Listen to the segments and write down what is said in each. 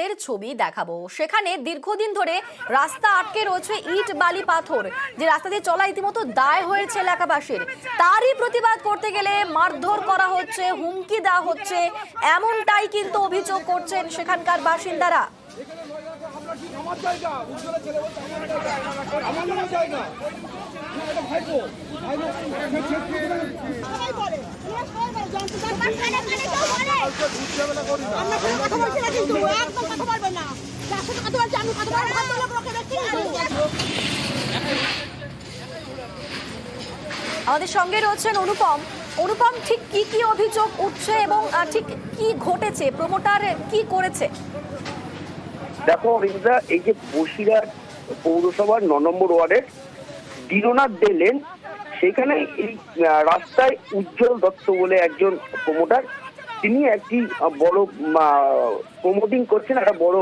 রাতের ছবি দেখাবো। সেখানে দীর্ঘদিন ধরে রাস্তা আটকে রয়েছে ইট বালি পাথর, যে রাস্তা দিয়ে চলা ইতিমধ্যে দায় হয়েছে এলাকাবাসীর। তারই প্রতিবাদ করতে গেলে মারধর করা হচ্ছে, হুমকি দেওয়া হচ্ছে, এমনটাই কিন্তু অভিযোগ করছেন সেখানকার বাসিন্দারা। আমাদের সঙ্গে রয়েছেন অনুপম। অনুপম, ঠিক কি কি অভিযোগ উঠছে এবং ঠিক কি ঘটেছে, প্রমোটার কি করেছে? দেখো রিজা, এই যে বসিরহাট পৌরসভার ৯ নম্বর ওয়ার্ডের দীননাথ দে লেন, সেখানে এই রাস্তায় উজ্জ্বল দত্ত বলে একজন প্রমোটার, তিনি একটি বড় প্রমোটিং করছেন, একটা বড়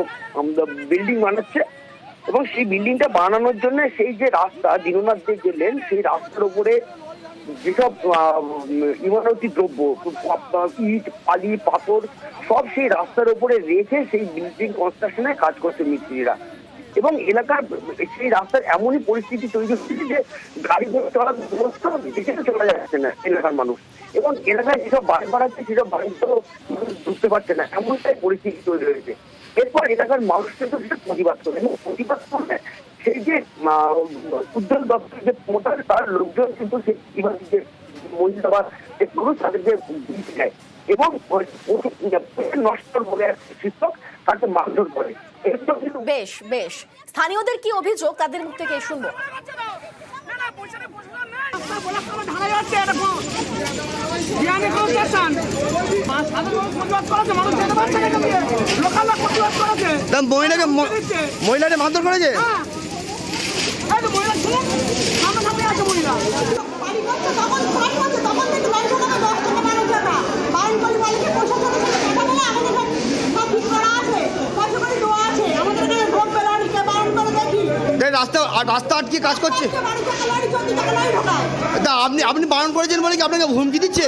বিল্ডিং বানাচ্ছে এবং সেই বিল্ডিংটা বানানোর জন্য সেই যে রাস্তা দীননাথ দে যে লেন, সেই রাস্তার উপরে যেসব ইমারতি দ্রব্য, ইট বালি পাথর সব সেই রাস্তার উপরে রেখে সেই বিল্ডিং কনস্ট্রাকশনে কাজ করছে মিস্ত্রিরা। এবং এলাকার সেই রাস্তার এমনই পরিস্থিতি তৈরি হচ্ছে যে গাড়ি চলার ব্যবস্থা দেখে চলা যাচ্ছে না এলাকার মানুষ, এবং এলাকায় যেসব বাড়ি বাড়াচ্ছে সেসব বাড়িগুলো ঢুকতে পারছে না, এমনটাই পরিস্থিতি তৈরি হয়েছে। এরপর এলাকার মানুষ কিন্তু সেটা প্রতিবাদ করে, এবং প্রতিবাদ করলে সেই যে উজ্জ্বল দপ্তর যে প্রমোটার, তার লোকজন কিন্তু সেই যে মহিলা বা যে পুরুষ তাদেরকে দিতে যায় এবং নষ্ট বলে এক শিক্ষক তাকে মারধর করে। বেশ বেশ, স্থানীয়দের কি অভিযোগ তাদের মুখ থেকে শুনবো। মহিলাকে মারধর করেছে। রাস্তা আটকে কাজ করছে। আপনি বারণ করেছেন বলে কি আপনাকে হুমকি দিচ্ছে?